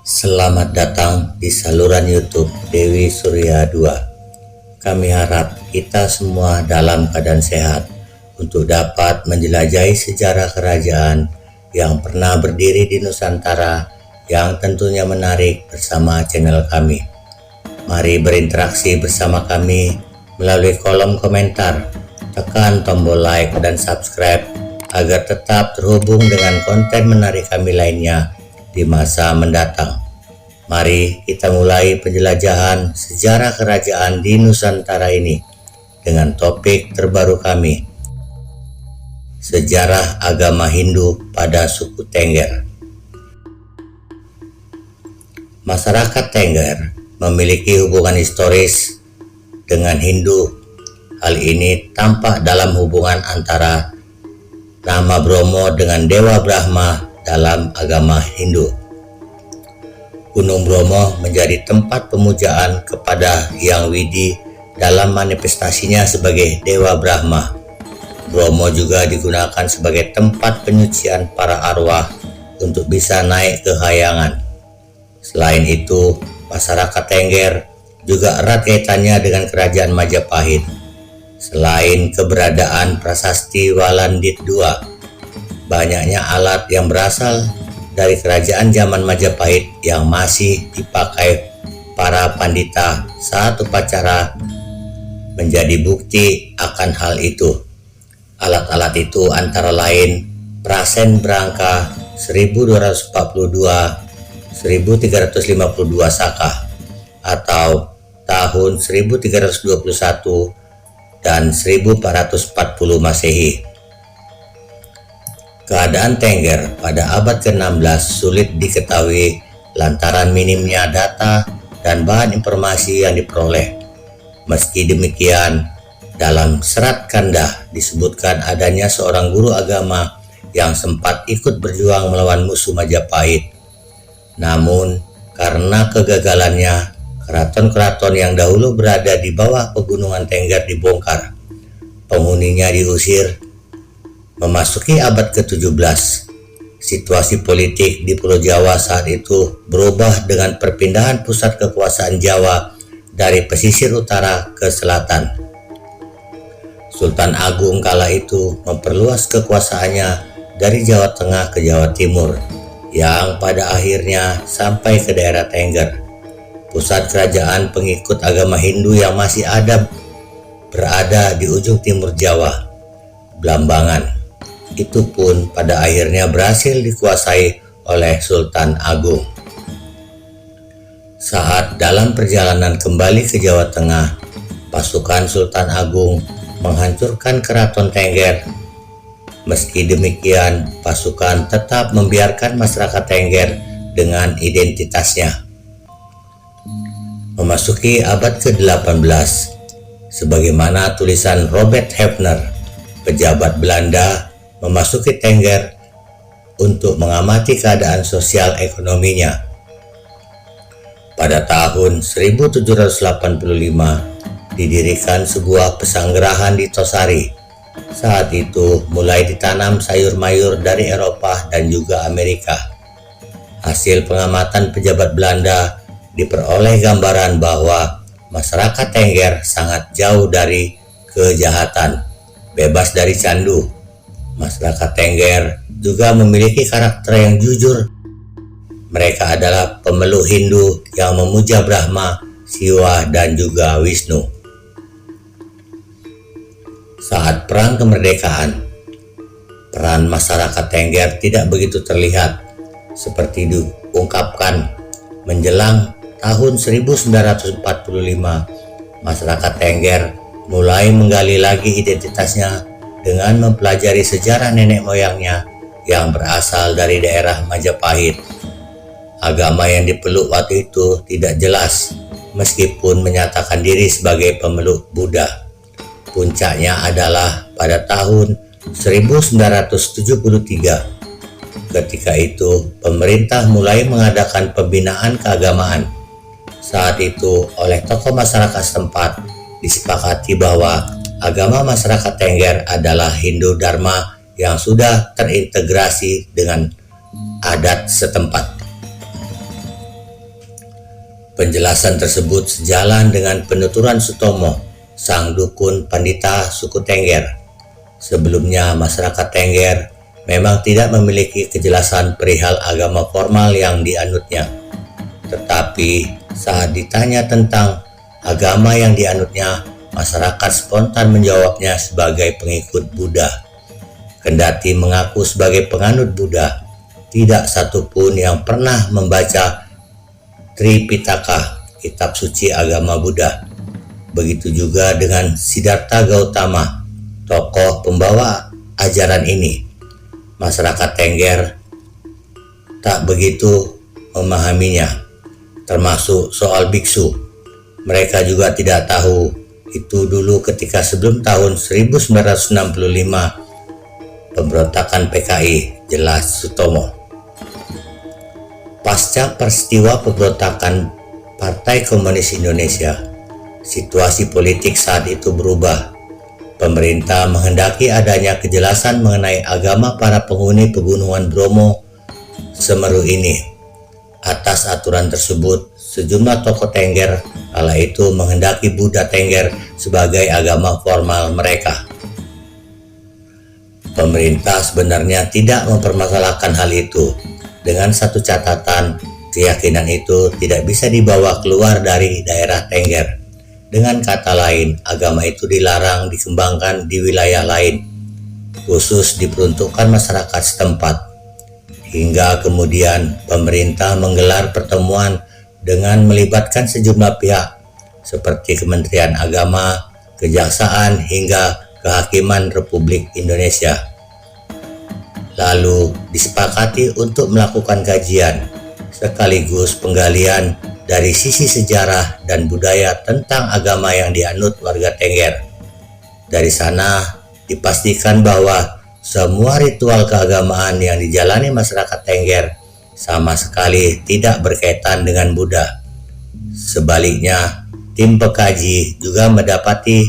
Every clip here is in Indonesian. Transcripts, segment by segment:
Selamat datang di saluran YouTube Dewi Surya 2. Kami harap kita semua dalam keadaan sehat untuk dapat menjelajahi sejarah kerajaan yang pernah berdiri di Nusantara yang tentunya menarik bersama channel kami. Mari berinteraksi bersama kami melalui kolom komentar, tekan tombol like dan subscribe agar tetap terhubung dengan konten menarik kami lainnya di masa mendatang. Mari kita mulai penjelajahan sejarah kerajaan di Nusantara ini dengan topik terbaru kami, sejarah agama Hindu pada suku Tengger. Masyarakat Tengger memiliki hubungan historis dengan Hindu. Hal ini tampak dalam hubungan antara nama Bromo dengan Dewa Brahma dalam agama Hindu. Gunung Bromo menjadi tempat pemujaan kepada Hyang Widi dalam manifestasinya sebagai Dewa Brahma. Bromo juga digunakan sebagai tempat penyucian para arwah untuk bisa naik ke hayangan. Selain itu, masyarakat Tengger juga erat kaitannya dengan kerajaan Majapahit. Selain keberadaan prasasti Walandit II, banyaknya alat yang berasal dari kerajaan zaman Majapahit yang masih dipakai para pandita saat upacara menjadi bukti akan hal itu. Alat-alat itu antara lain Prasen Brangka 1242 1352 Saka atau tahun 1321 dan 1440 Masehi. Keadaan Tengger pada abad ke-16 sulit diketahui lantaran minimnya data dan bahan informasi yang diperoleh. Meski demikian, dalam Serat Kandah disebutkan adanya seorang guru agama yang sempat ikut berjuang melawan musuh Majapahit. Namun, karena kegagalannya, keraton-keraton yang dahulu berada di bawah pegunungan Tengger dibongkar. Penghuninya diusir. Memasuki abad ke-17, situasi politik di Pulau Jawa saat itu berubah dengan perpindahan pusat kekuasaan Jawa dari pesisir utara ke selatan. Sultan Agung kala itu memperluas kekuasaannya dari Jawa Tengah ke Jawa Timur, yang pada akhirnya sampai ke daerah Tengger. Pusat kerajaan pengikut agama Hindu yang masih ada berada di ujung timur Jawa, Blambangan. Itu pun pada akhirnya berhasil dikuasai oleh Sultan Agung. Saat dalam perjalanan kembali ke Jawa Tengah, pasukan Sultan Agung menghancurkan keraton Tengger. Meski demikian, pasukan tetap membiarkan masyarakat Tengger dengan identitasnya. Memasuki abad ke-18, sebagaimana tulisan Robert Hefner, pejabat Belanda memasuki Tengger untuk mengamati keadaan sosial ekonominya. Pada tahun 1785 didirikan sebuah pesanggerahan di Tosari. Saat itu mulai ditanam sayur mayur dari Eropa dan juga Amerika. Hasil pengamatan pejabat Belanda diperoleh gambaran bahwa masyarakat Tengger sangat jauh dari kejahatan, bebas dari candu. Masyarakat Tengger juga memiliki karakter yang jujur. Mereka adalah pemeluk Hindu yang memuja Brahma, Siwa, dan juga Wisnu. Saat perang kemerdekaan, peran masyarakat Tengger tidak begitu terlihat seperti diungkapkan. Menjelang tahun 1945, masyarakat Tengger mulai menggali lagi identitasnya dengan mempelajari sejarah nenek moyangnya yang berasal dari daerah Majapahit. Agama yang dipeluk waktu itu tidak jelas, meskipun menyatakan diri sebagai pemeluk Buddha. Puncaknya adalah pada tahun 1973. Ketika itu, pemerintah mulai mengadakan pembinaan keagamaan. Saat itu, oleh tokoh masyarakat setempat, disepakati bahwa agama masyarakat Tengger adalah Hindu Dharma yang sudah terintegrasi dengan adat setempat. Penjelasan tersebut sejalan dengan penuturan Sutomo, sang dukun pandita suku Tengger. Sebelumnya masyarakat Tengger memang tidak memiliki kejelasan perihal agama formal yang dianutnya. Tetapi saat ditanya tentang agama yang dianutnya, masyarakat spontan menjawabnya sebagai pengikut Buddha. Kendati mengaku sebagai penganut Buddha, tidak satupun yang pernah membaca Tripitaka, kitab suci agama Buddha. Begitu juga dengan Siddhartha Gautama, tokoh pembawa ajaran ini. Masyarakat Tengger tak begitu memahaminya, termasuk soal biksu. Mereka juga tidak tahu itu dulu ketika sebelum tahun 1965 pemberontakan PKI, jelas Sutomo. Pasca peristiwa pemberontakan Partai Komunis Indonesia, situasi politik saat itu berubah. Pemerintah menghendaki adanya kejelasan mengenai agama para penghuni pegunungan Bromo Semeru ini. Atas aturan tersebut, sejumlah tokoh Tengger kala itu menghendaki Buddha Tengger sebagai agama formal mereka. Pemerintah sebenarnya tidak mempermasalahkan hal itu, dengan satu catatan, keyakinan itu tidak bisa dibawa keluar dari daerah Tengger. Dengan kata lain, agama itu dilarang dikembangkan di wilayah lain, khusus diperuntukkan masyarakat setempat. Hingga kemudian pemerintah menggelar pertemuan dengan melibatkan sejumlah pihak, seperti Kementerian Agama, Kejaksaan, hingga Kehakiman Republik Indonesia. Lalu disepakati untuk melakukan kajian sekaligus penggalian dari sisi sejarah dan budaya tentang agama yang dianut warga Tengger. Dari sana dipastikan bahwa semua ritual keagamaan yang dijalani masyarakat Tengger sama sekali tidak berkaitan dengan Buddha. Sebaliknya, tim pekaji juga mendapati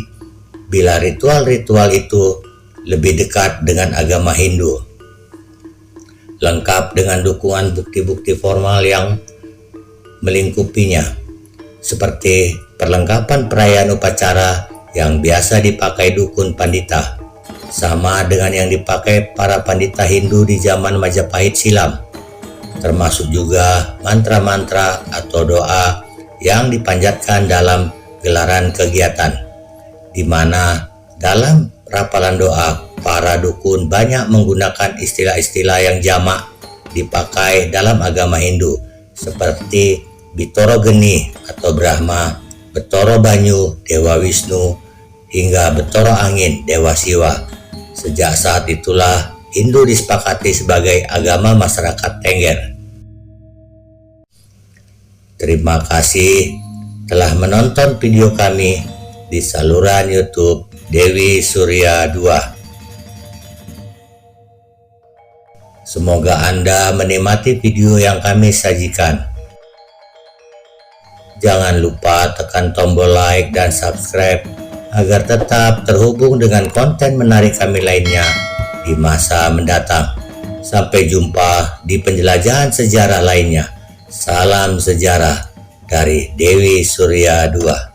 bila ritual-ritual itu lebih dekat dengan agama Hindu, lengkap dengan dukungan bukti-bukti formal yang melingkupinya, seperti perlengkapan perayaan upacara yang biasa dipakai dukun pandita, sama dengan yang dipakai para pandita Hindu di zaman Majapahit silam, termasuk juga mantra-mantra atau doa yang dipanjatkan dalam gelaran kegiatan, di mana dalam rapalan doa para dukun banyak menggunakan istilah-istilah yang jamak dipakai dalam agama Hindu, seperti Bitoro Geni atau Brahma, Betoro Banyu Dewa Wisnu, hingga Betoro Angin Dewa Siwa. Sejak saat itulah Hindu disepakati sebagai agama masyarakat Tengger. Terima kasih telah menonton video kami di saluran YouTube Dewi Surya 2. Semoga Anda menikmati video yang kami sajikan. Jangan lupa tekan tombol like dan subscribe agar tetap terhubung dengan konten menarik kami lainnya di masa mendatang. Sampai jumpa di penjelajahan sejarah lainnya. Salam sejarah dari Dewi Surya 2.